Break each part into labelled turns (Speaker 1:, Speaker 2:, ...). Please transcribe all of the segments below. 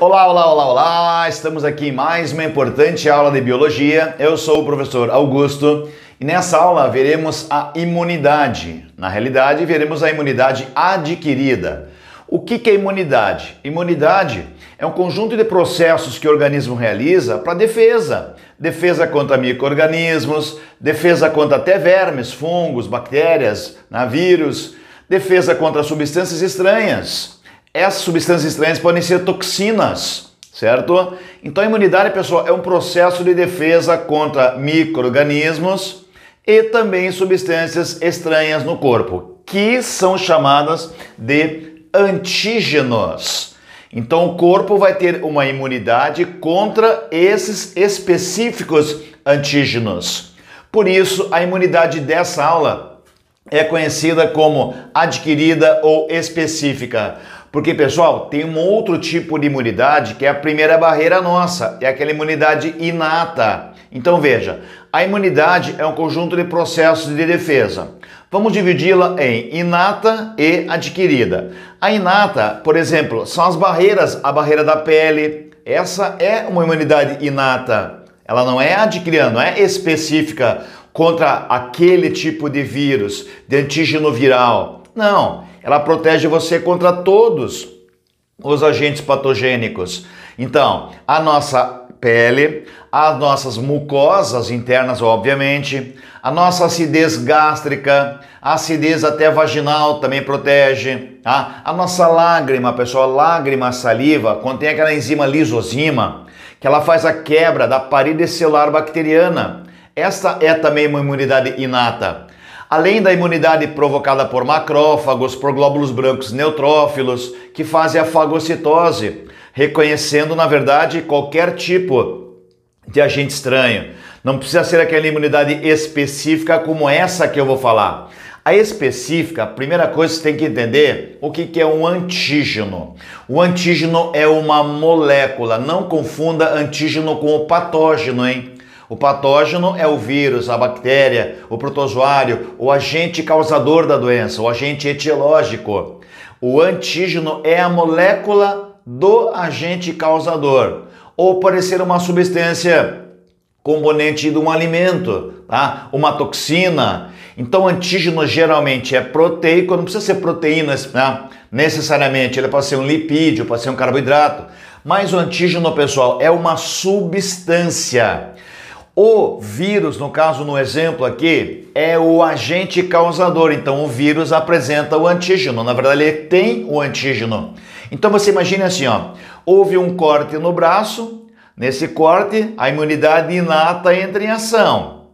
Speaker 1: Olá, olá, olá, olá! Estamos aqui em mais uma importante aula de biologia. Eu sou o professor Augusto e nessa aula veremos a imunidade. Na realidade, veremos a imunidade adquirida. O que é imunidade? Imunidade é um conjunto de processos que o organismo realiza para defesa. Defesa contra micro-organismos, defesa contra até vermes, fungos, bactérias, vírus, defesa contra substâncias estranhas. Essas substâncias estranhas podem ser toxinas, certo? Então a imunidade, pessoal, é um processo de defesa contra micro-organismos e também substâncias estranhas no corpo, que são chamadas de antígenos. Então o corpo vai ter uma imunidade contra esses específicos antígenos. Por isso, a imunidade dessa aula é conhecida como adquirida ou específica. Porque, pessoal, tem um outro tipo de imunidade que é a primeira barreira nossa, é aquela imunidade inata. Então, veja, a imunidade é um conjunto de processos de defesa. Vamos dividi-la em inata e adquirida. A inata, por exemplo, são as barreiras, a barreira da pele. Essa é uma imunidade inata. Ela não é adquirida, não é específica contra aquele tipo de vírus, de antígeno viral. Não. Ela protege você contra todos os agentes patogênicos. Então, a nossa pele, as nossas mucosas internas, obviamente, a nossa acidez gástrica, a acidez até vaginal também protege, tá? A nossa lágrima, pessoal, lágrima, saliva, contém aquela enzima lisozima, que ela faz a quebra da parede celular bacteriana. Esta é também uma imunidade inata. Além da imunidade provocada por macrófagos, por glóbulos brancos neutrófilos, que fazem a fagocitose, reconhecendo, na verdade, qualquer tipo de agente estranho. Não precisa ser aquela imunidade específica como essa que eu vou falar. A específica, a primeira coisa que você tem que entender o que é um antígeno. O antígeno é uma molécula, não confunda antígeno com o patógeno, hein? O patógeno é o vírus, a bactéria, o protozoário, o agente causador da doença, o agente etiológico. O antígeno é a molécula do agente causador. Ou pode ser uma substância componente de um alimento, tá? Uma toxina. Então, antígeno geralmente é proteico, não precisa ser proteínas, né? Necessariamente. Ele pode ser um lipídio, pode ser um carboidrato. Mas o antígeno, pessoal, é uma substância. O vírus, no caso, no exemplo aqui, é o agente causador. Então, o vírus apresenta o antígeno. Na verdade, ele tem o antígeno. Então, você imagine assim, ó, houve um corte no braço. Nesse corte, a imunidade inata entra em ação.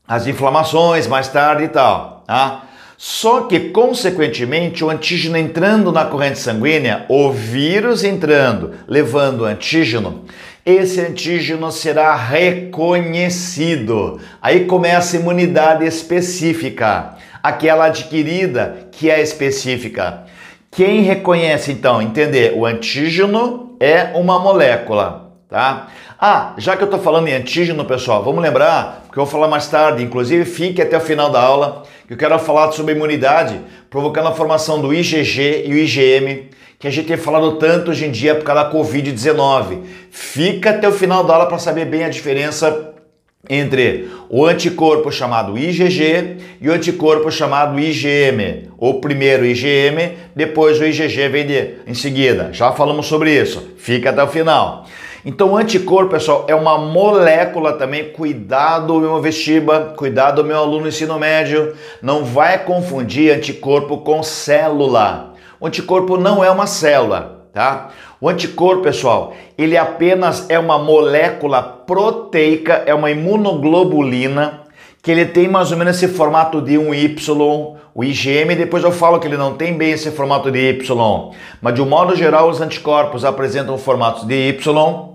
Speaker 1: As inflamações mais tarde e tal, tá? Só que, consequentemente, o antígeno entrando na corrente sanguínea, o vírus entrando, levando o antígeno, esse antígeno será reconhecido. Aí começa a imunidade específica, aquela adquirida que é específica. Quem reconhece, então, entender, o antígeno é uma molécula, tá? Ah, já que eu estou falando em antígeno, pessoal, vamos lembrar, porque eu vou falar mais tarde, inclusive fique até o final da aula, que eu quero falar sobre a imunidade, provocando a formação do IgG e o IgM, que a gente tem falado tanto hoje em dia por causa da Covid-19. Fica até o final da aula para saber bem a diferença entre o anticorpo chamado IgG e o anticorpo chamado IgM. O primeiro IgM, depois o IgG vem em seguida. Já falamos sobre isso. Fica até o final. Então, o anticorpo, pessoal, é uma molécula também. Cuidado, meu vestiba, cuidado, meu aluno do ensino médio. Não vai confundir anticorpo com célula. O anticorpo não é uma célula, tá? O anticorpo, pessoal, ele apenas é uma molécula proteica, é uma imunoglobulina, que ele tem mais ou menos esse formato de um Y, o IgM, depois eu falo que ele não tem bem esse formato de Y, mas de um modo geral os anticorpos apresentam formatos de Y,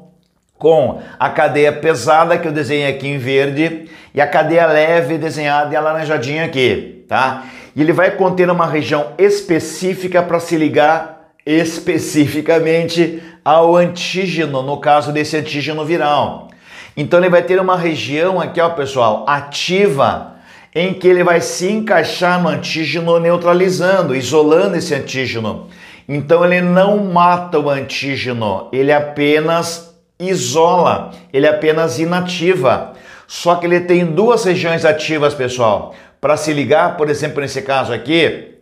Speaker 1: com a cadeia pesada que eu desenhei aqui em verde e a cadeia leve desenhada em alaranjadinha aqui, tá? E ele vai conter uma região específica para se ligar especificamente ao antígeno, no caso desse antígeno viral. Então ele vai ter uma região aqui, ó, pessoal, ativa, em que ele vai se encaixar no antígeno neutralizando, isolando esse antígeno. Então ele não mata o antígeno, ele apenas isola, ele apenas inativa. Só que ele tem duas regiões ativas, pessoal. Para se ligar, por exemplo, nesse caso aqui,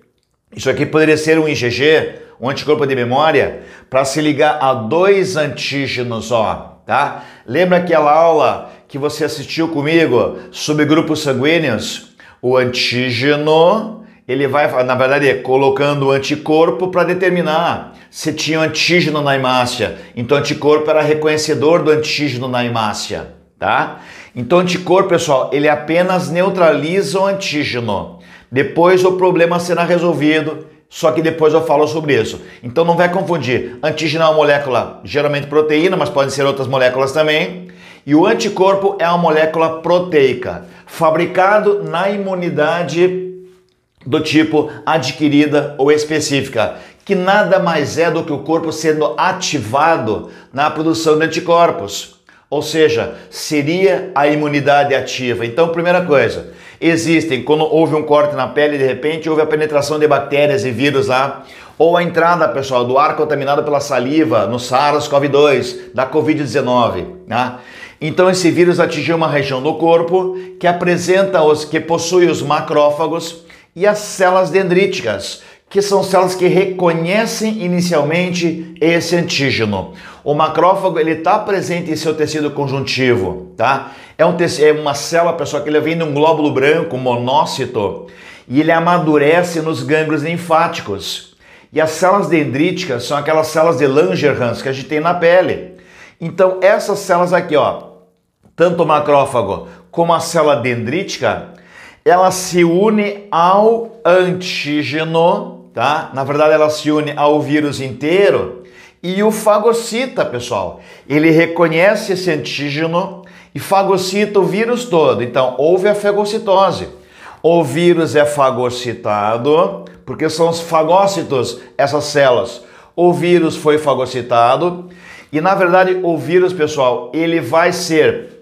Speaker 1: isso aqui poderia ser um IgG, um anticorpo de memória, para se ligar a dois antígenos, ó, tá? Lembra aquela aula que você assistiu comigo sobre grupos sanguíneos? O antígeno, ele vai, na verdade, colocando o anticorpo para determinar se tinha um antígeno na hemácia. Então, o anticorpo era reconhecedor do antígeno na hemácia, tá? Então, o anticorpo, pessoal, ele apenas neutraliza o antígeno. Depois o problema será resolvido, só que depois eu falo sobre isso. Então, não vai confundir. Antígeno é uma molécula, geralmente proteína, mas podem ser outras moléculas também. E o anticorpo é uma molécula proteica, fabricado na imunidade do tipo adquirida ou específica, que nada mais é do que o corpo sendo ativado na produção de anticorpos. Ou seja, seria a imunidade ativa. Então, primeira coisa, existem, quando houve um corte na pele, de repente houve a penetração de bactérias e vírus lá, ou a entrada, pessoal, do ar contaminado pela saliva no SARS-CoV-2, da Covid-19, né? Então esse vírus atingiu uma região do corpo que possui os macrófagos e as células dendríticas, que são células que reconhecem inicialmente esse antígeno. O macrófago, ele está presente em seu tecido conjuntivo, tá? É uma célula, pessoal, que ele vem de um glóbulo branco, um monócito, e ele amadurece nos gânglios linfáticos. E as células dendríticas são aquelas células de Langerhans que a gente tem na pele. Então essas células aqui, ó, tanto o macrófago como a célula dendrítica, ela se une ao antígeno, tá? Na verdade, ela se une ao vírus inteiro e o fagocita, pessoal. Ele reconhece esse antígeno e fagocita o vírus todo. Então, houve a fagocitose. O vírus é fagocitado, porque são os fagócitos, essas células. O vírus foi fagocitado e, na verdade, o vírus, pessoal, ele vai ser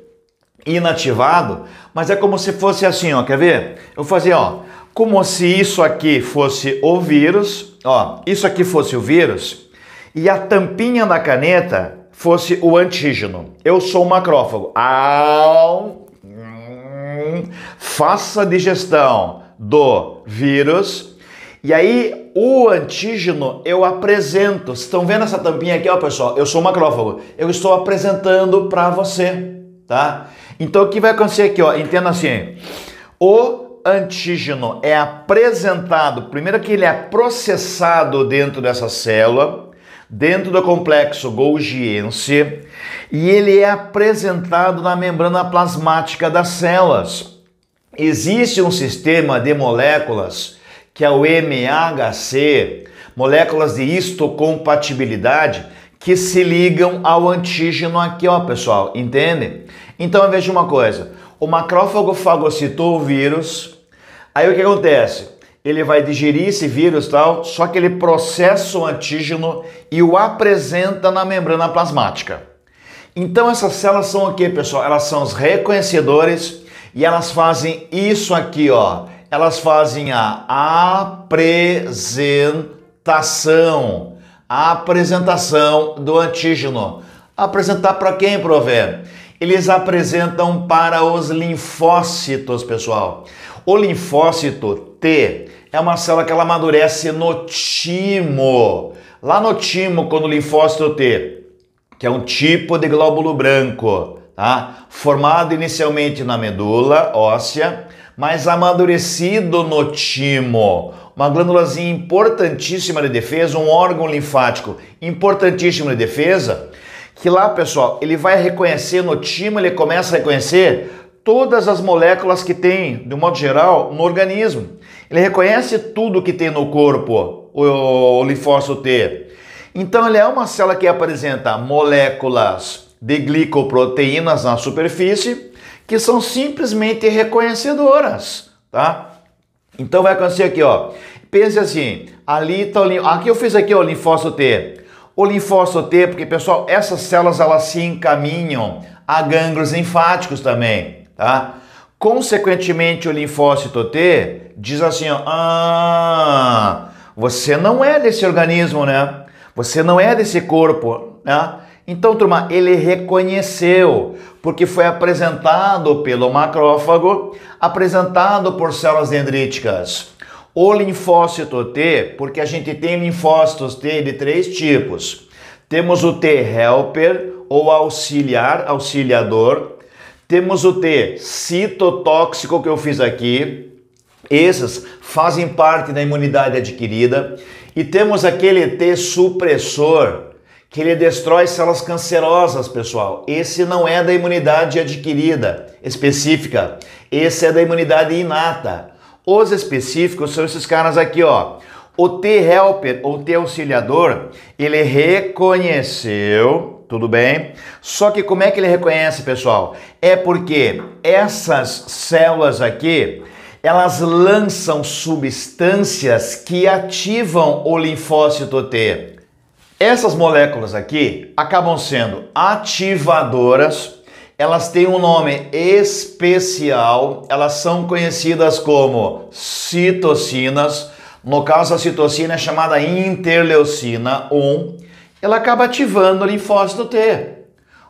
Speaker 1: inativado, mas é como se fosse assim, ó, quer ver? Eu vou fazer, ó, como se isso aqui fosse o vírus, ó, isso aqui fosse o vírus e a tampinha da caneta fosse o antígeno. Eu sou o macrófago. Faça a digestão do vírus e aí o antígeno eu apresento. Vocês estão vendo essa tampinha aqui, ó, pessoal? Eu sou o macrófago. Eu estou apresentando para você, tá? Então, o que vai acontecer aqui, ó? Entenda assim, o antígeno é apresentado, primeiro que ele é processado dentro dessa célula, dentro do complexo golgiense, e ele é apresentado na membrana plasmática das células. Existe um sistema de moléculas, que é o MHC, moléculas de histocompatibilidade, que se ligam ao antígeno aqui, ó, pessoal, entende? Então, veja uma coisa, o macrófago fagocitou o vírus, aí o que acontece? Ele vai digerir esse vírus tal, só que ele processa o antígeno e o apresenta na membrana plasmática. Então, essas células são o que, pessoal? Elas são os reconhecedores e elas fazem isso aqui, ó. Elas fazem a apresentação do antígeno. Apresentar para quem, prover? Eles apresentam para os linfócitos, pessoal. O linfócito T é uma célula que ela amadurece no timo. Lá no timo, quando o linfócito T, que é um tipo de glóbulo branco, tá? Formado inicialmente na medula óssea, mas amadurecido no timo. Uma glândulazinha importantíssima de defesa, um órgão linfático importantíssimo de defesa, que lá, pessoal, ele vai reconhecer no timo, ele começa a reconhecer todas as moléculas que tem, de um modo geral, no organismo. Ele reconhece tudo que tem no corpo, o linfócito T. Então, ele é uma célula que apresenta moléculas de glicoproteínas na superfície, que são simplesmente reconhecedoras, tá? Então, vai acontecer aqui, ó. Pense assim, ali tá aqui eu fiz aqui, ó, o linfócito T. O linfócito T, porque, pessoal, essas células, elas se encaminham a gânglios linfáticos também, tá? Consequentemente, o linfócito T diz assim, ó, você não é desse organismo, né? Você não é desse corpo, né? Então, turma, ele reconheceu, porque foi apresentado pelo macrófago, apresentado por células dendríticas. O linfócito T, porque a gente tem linfócitos T de 3 tipos. Temos o T helper, ou auxiliar, auxiliador. Temos o T citotóxico, que eu fiz aqui. Esses fazem parte da imunidade adquirida. E temos aquele T supressor, que ele destrói células cancerosas, pessoal. Esse não é da imunidade adquirida específica. Esse é da imunidade inata. Os específicos são esses caras aqui, ó. O T helper, ou T auxiliador, ele reconheceu, tudo bem? Só que como é que ele reconhece, pessoal? É porque essas células aqui, elas lançam substâncias que ativam o linfócito T. Essas moléculas aqui acabam sendo ativadoras, elas têm um nome especial, elas são conhecidas como citocinas. No caso, a citocina é chamada interleucina 1. Ela acaba ativando o linfócito T.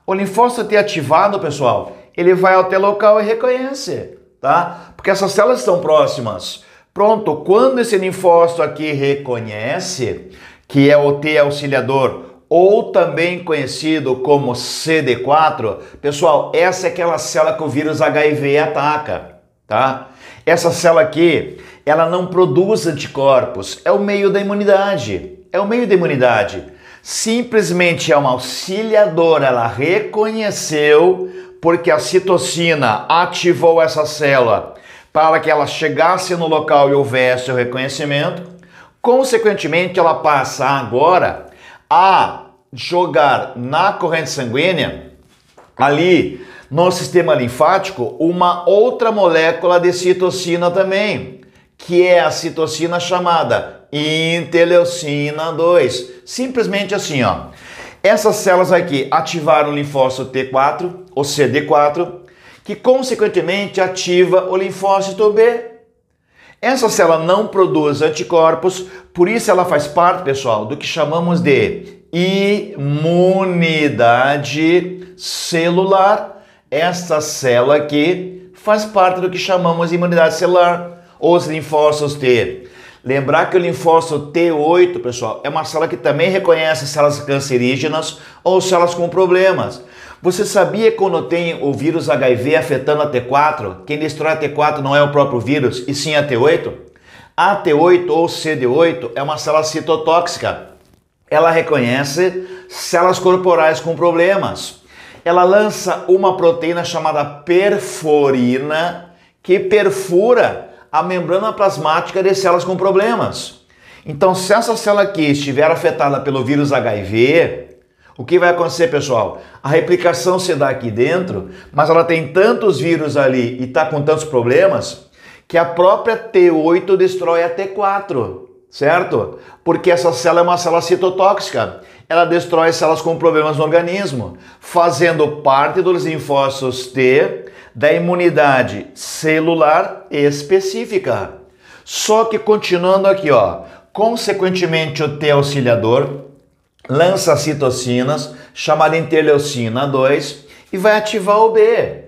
Speaker 1: O linfócito T ativado, pessoal, ele vai ao T local e reconhece, tá? Porque essas células estão próximas. Pronto, quando esse linfócito aqui reconhece, que é o T auxiliador, ou também conhecido como CD4, pessoal, essa é aquela célula que o vírus HIV ataca, tá? Essa célula aqui, ela não produz anticorpos, é o meio da imunidade, Simplesmente é uma auxiliadora, ela reconheceu, porque a citocina ativou essa célula para que ela chegasse no local e houvesse o reconhecimento. Consequentemente, ela passa agora a jogar na corrente sanguínea, ali no sistema linfático, uma outra molécula de citocina também, que é a citocina chamada interleucina 2. Simplesmente assim, ó. Essas células aqui ativaram o linfócito T4, ou CD4, que consequentemente ativa o linfócito B. Essa célula não produz anticorpos, por isso ela faz parte, pessoal, do que chamamos de imunidade celular. Esta célula aqui faz parte do que chamamos de imunidade celular, os linfócitos T. Lembrar que o linfócito T8, pessoal, é uma célula que também reconhece células cancerígenas ou células com problemas. Você sabia que quando tem o vírus HIV afetando a T4, quem destrói a T4 não é o próprio vírus, e sim a T8? A T8 ou CD8 é uma célula citotóxica. Ela reconhece células corporais com problemas. Ela lança uma proteína chamada perforina, que perfura a membrana plasmática de células com problemas. Então, se essa célula aqui estiver afetada pelo vírus HIV, o que vai acontecer, pessoal? A replicação se dá aqui dentro, mas ela tem tantos vírus ali e está com tantos problemas que a própria T8 destrói a T4, certo? Porque essa célula é uma célula citotóxica. Ela destrói células com problemas no organismo, fazendo parte dos linfócitos T da imunidade celular específica. Só que continuando aqui, ó, consequentemente o T auxiliador lança citocinas, chamada interleucina 2, e vai ativar o B.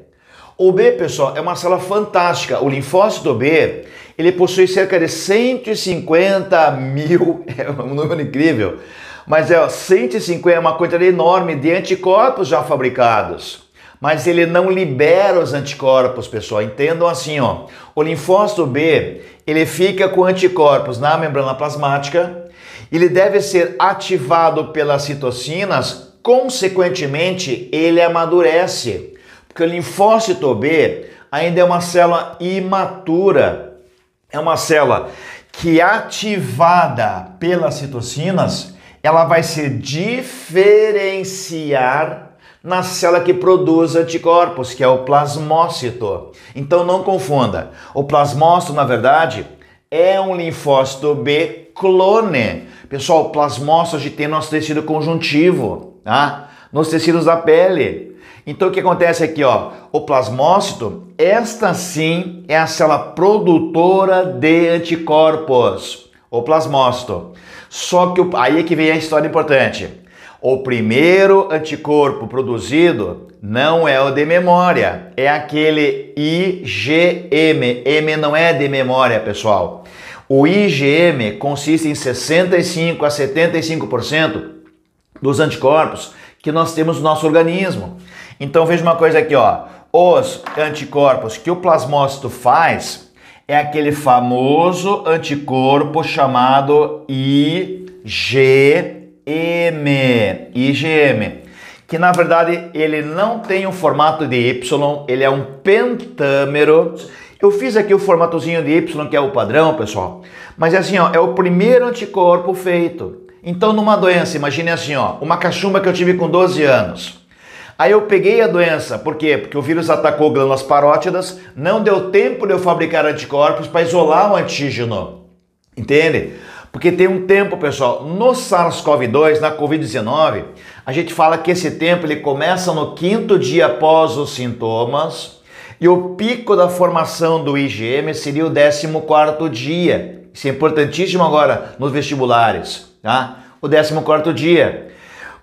Speaker 1: O B, pessoal, é uma célula fantástica. O linfócito B, ele possui cerca de 150 mil, é um número incrível, mas 150 é uma quantidade enorme de anticorpos já fabricados. Mas ele não libera os anticorpos, pessoal. Entendam assim, ó. O linfócito B, ele fica com anticorpos na membrana plasmática. Ele deve ser ativado pelas citocinas, consequentemente, ele amadurece. Porque o linfócito B ainda é uma célula imatura. É uma célula que, ativada pelas citocinas, ela vai se diferenciar na célula que produz anticorpos, que é o plasmócito. Então não confunda. O plasmócito, na verdade, é um linfócito B clone. Pessoal, o plasmócito a gente tem no nosso tecido conjuntivo, tá? Nos tecidos da pele. Então o que acontece aqui, ó? O plasmócito, esta sim é a célula produtora de anticorpos. o plasmócito. Só que aí é que vem a história importante. O primeiro anticorpo produzido não é o de memória, é aquele IgM. M não é de memória, pessoal. O IgM consiste em 65 a 75% dos anticorpos que nós temos no nosso organismo. Então veja uma coisa aqui, ó. Os anticorpos que o plasmócito faz é aquele famoso anticorpo chamado IgM. IgM, que na verdade ele não tem o formato de Y, ele é um pentâmero. Eu fiz aqui o formatozinho de Y, que é o padrão, pessoal, mas é assim, ó, é o primeiro anticorpo feito. Então numa doença, imagine assim, ó, uma cachumba que eu tive com 12 anos. Aí eu peguei a doença, por quê? Porque o vírus atacou glândulas parótidas, não deu tempo de eu fabricar anticorpos para isolar o antígeno, entende? Porque tem um tempo, pessoal, no SARS-CoV-2, na Covid-19, a gente fala que esse tempo ele começa no 5º dia após os sintomas e o pico da formação do IgM seria o 14º dia. Isso é importantíssimo agora nos vestibulares, tá? O 14º dia.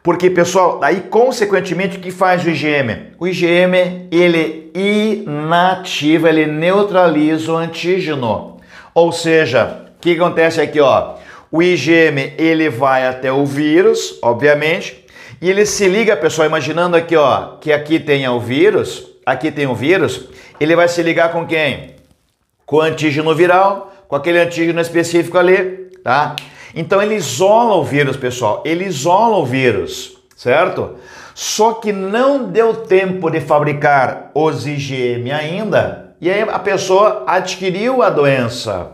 Speaker 1: Porque, pessoal, aí consequentemente o que faz o IgM? O IgM, ele inativa, ele neutraliza o antígeno. Ou seja, o que acontece aqui, ó? O IgM, ele vai até o vírus, obviamente, e ele se liga, pessoal, imaginando aqui, ó, que aqui tem o vírus, ele vai se ligar com quem? Com o antígeno viral, com aquele antígeno específico ali, tá? Então ele isola o vírus, pessoal, ele isola o vírus, certo? Só que não deu tempo de fabricar os IgM ainda, e aí a pessoa adquiriu a doença.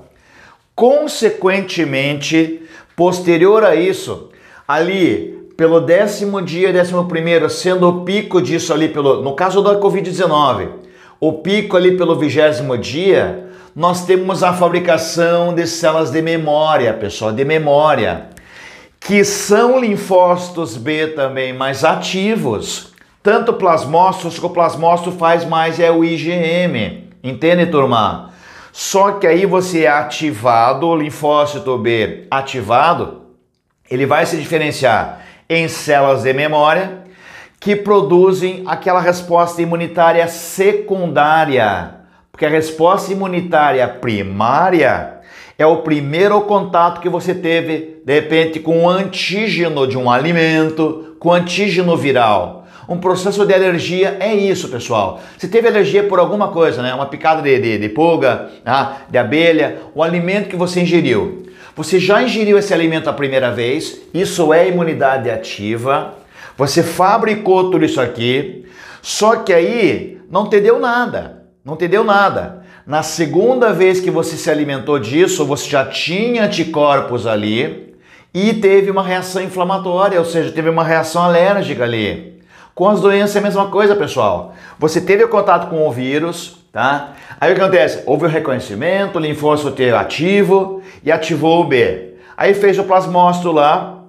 Speaker 1: Consequentemente, posterior a isso, ali pelo 10º dia, 11º, sendo o pico disso ali, no caso da Covid-19, o pico ali pelo 20º dia, nós temos a fabricação de células de memória, pessoal, de memória, que são linfócitos B também mais ativos, tanto plasmócitos, que o plasmócito faz mais é o IgM, entende, turma? Só que aí você é ativado, o linfócito B ativado, ele vai se diferenciar em células de memória que produzem aquela resposta imunitária secundária. Porque a resposta imunitária primária é o primeiro contato que você teve, de repente, com o antígeno de um alimento, com o antígeno viral. Um processo de alergia é isso, pessoal. Se teve alergia por alguma coisa, né? Uma picada de pulga, de abelha, o alimento que você ingeriu. Você já ingeriu esse alimento a primeira vez, isso é imunidade ativa. Você fabricou tudo isso aqui, só que aí não te deu nada. Não te deu nada. Na segunda vez que você se alimentou disso, você já tinha anticorpos ali e teve uma reação inflamatória, ou seja, teve uma reação alérgica ali. Com as doenças é a mesma coisa, pessoal. Você teve o contato com o vírus, tá? Aí o que acontece? Houve o reconhecimento, o linfócito T ativo e ativou o B. Aí fez o plasmócito lá,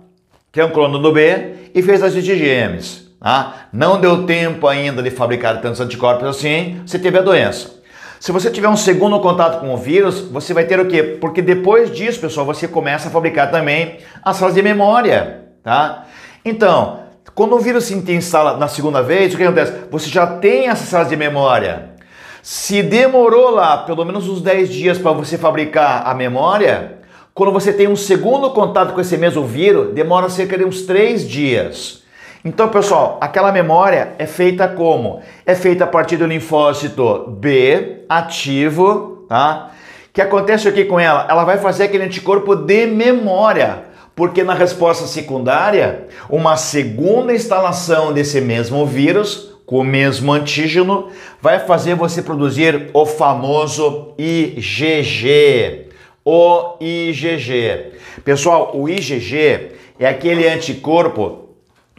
Speaker 1: que é um clone do B, e fez as IgMs. Tá? Não deu tempo ainda de fabricar tantos anticorpos assim, você teve a doença. Se você tiver um segundo contato com o vírus, você vai ter o quê? Porque depois disso, pessoal, você começa a fabricar também as células de memória, tá? Então, quando o vírus se instala na segunda vez, o que acontece? Você já tem essas células de memória. Se demorou lá pelo menos uns 10 dias para você fabricar a memória, quando você tem um segundo contato com esse mesmo vírus, demora cerca de uns 3 dias. Então, pessoal, aquela memória é feita como? É feita a partir do linfócito B ativo, tá? O que acontece aqui com ela? Ela vai fazer aquele anticorpo de memória, porque na resposta secundária, uma segunda instalação desse mesmo vírus, com o mesmo antígeno, vai fazer você produzir o famoso IgG. O IgG. Pessoal, o IgG é aquele anticorpo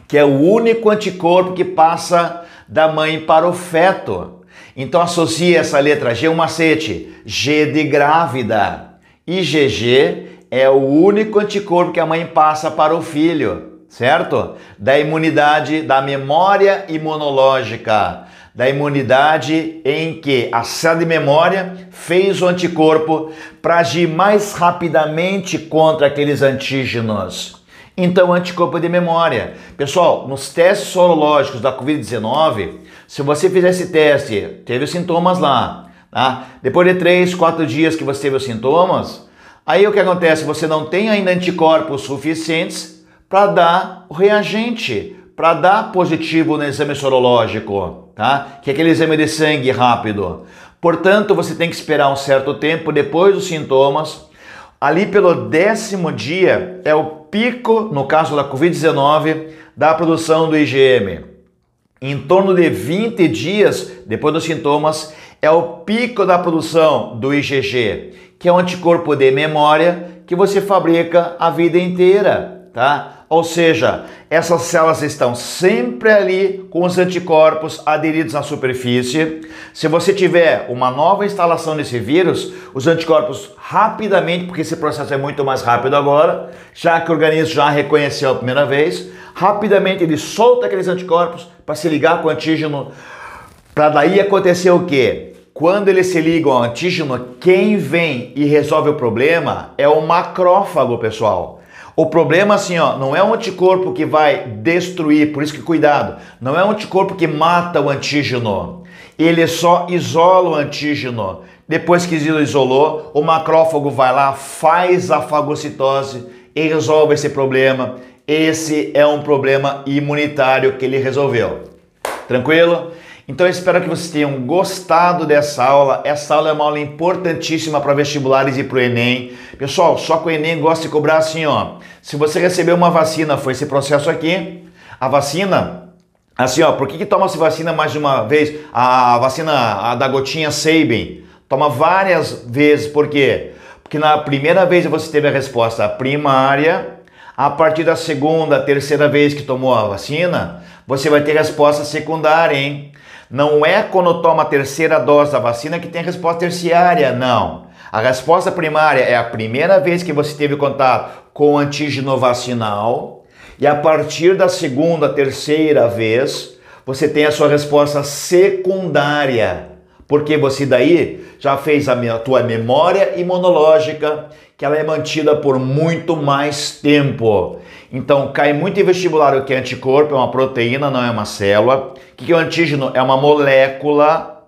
Speaker 1: que é o único anticorpo que passa da mãe para o feto. Então associa essa letra G, um macete, G de grávida. IgG é o único anticorpo que a mãe passa para o filho, certo? Da imunidade, da memória imunológica, da imunidade em que a célula de memória fez o anticorpo para agir mais rapidamente contra aqueles antígenos. Então, anticorpo de memória. Pessoal, nos testes sorológicos da Covid-19, se você fizer esse teste, teve os sintomas lá, tá? Depois de 3, 4 dias que você teve os sintomas, aí o que acontece? Você não tem ainda anticorpos suficientes para dar o reagente, para dar positivo no exame sorológico, tá? Que é aquele exame de sangue rápido. Portanto, você tem que esperar um certo tempo depois dos sintomas. Ali pelo 10º dia é o pico, no caso da Covid-19, da produção do IgM. Em torno de 20 dias depois dos sintomas é o pico da produção do IgG, que é um anticorpo de memória que você fabrica a vida inteira, tá? Ou seja, essas células estão sempre ali com os anticorpos aderidos na superfície. Se você tiver uma nova instalação desse vírus, os anticorpos rapidamente, porque esse processo é muito mais rápido agora, já que o organismo já reconheceu a primeira vez, rapidamente ele solta aqueles anticorpos para se ligar com o antígeno, para daí acontecer o quê? Quando eles se ligam ao antígeno, quem vem e resolve o problema é o macrófago, pessoal. O problema assim, ó, não é um anticorpo que vai destruir, por isso que cuidado, não é um anticorpo que mata o antígeno, ele só isola o antígeno. Depois que isolou, o macrófago vai lá, faz a fagocitose e resolve esse problema. Esse é um problema imunitário que ele resolveu. Tranquilo? Então eu espero que vocês tenham gostado dessa aula. Essa aula é uma aula importantíssima para vestibulares e para o Enem. Pessoal, só que o Enem gosta de cobrar assim, ó. Se você recebeu uma vacina, foi esse processo aqui. A vacina, assim, ó, por que toma-se vacina mais de uma vez? A vacina da gotinha Sabin, toma várias vezes. Por quê? Porque na primeira vez você teve a resposta primária. A partir da segunda, terceira vez que tomou a vacina, você vai ter resposta secundária, hein? Não é quando toma a terceira dose da vacina que tem resposta terciária, não. A resposta primária é a primeira vez que você teve contato com o antígeno vacinal e a partir da segunda, terceira vez, você tem a sua resposta secundária, porque você daí já fez a tua memória imunológica, que ela é mantida por muito mais tempo. Então, cai muito em vestibular o que é anticorpo, é uma proteína, não é uma célula. O que é o antígeno? É uma molécula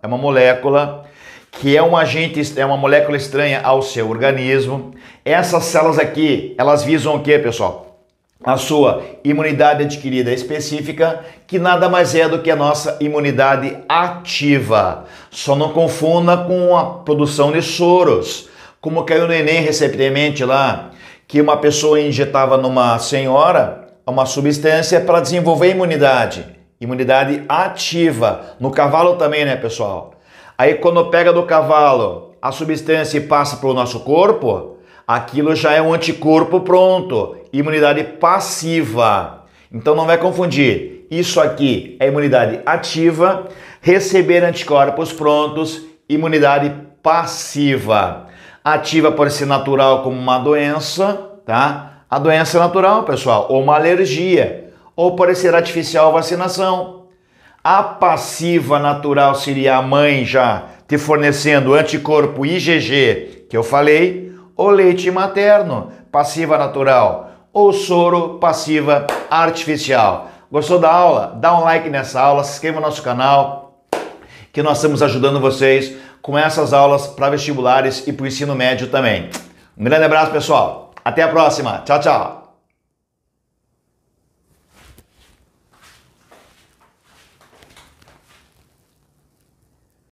Speaker 1: que é um agente, é uma molécula estranha ao seu organismo. Essas células aqui, elas visam o que, pessoal? A sua imunidade adquirida específica, que nada mais é do que a nossa imunidade ativa. Só não confunda com a produção de soros, como caiu no Enem recentemente lá, que uma pessoa injetava numa senhora uma substância para desenvolver imunidade ativa. No cavalo também, né, pessoal? Aí quando pega do cavalo a substância e passa para o nosso corpo, aquilo já é um anticorpo pronto, imunidade passiva. Então não vai confundir, isso aqui é imunidade ativa, receber anticorpos prontos, imunidade passiva. Ativa pode ser natural como uma doença, tá? A doença é natural, pessoal, ou uma alergia, ou pode ser artificial vacinação. A passiva natural seria a mãe já te fornecendo anticorpo IgG, que eu falei, ou leite materno, passiva natural, ou soro, passiva artificial. Gostou da aula? Dá um like nessa aula, se inscreva no nosso canal, que nós estamos ajudando vocês com essas aulas para vestibulares e para o ensino médio também. Um grande abraço, pessoal. Até a próxima. Tchau, tchau.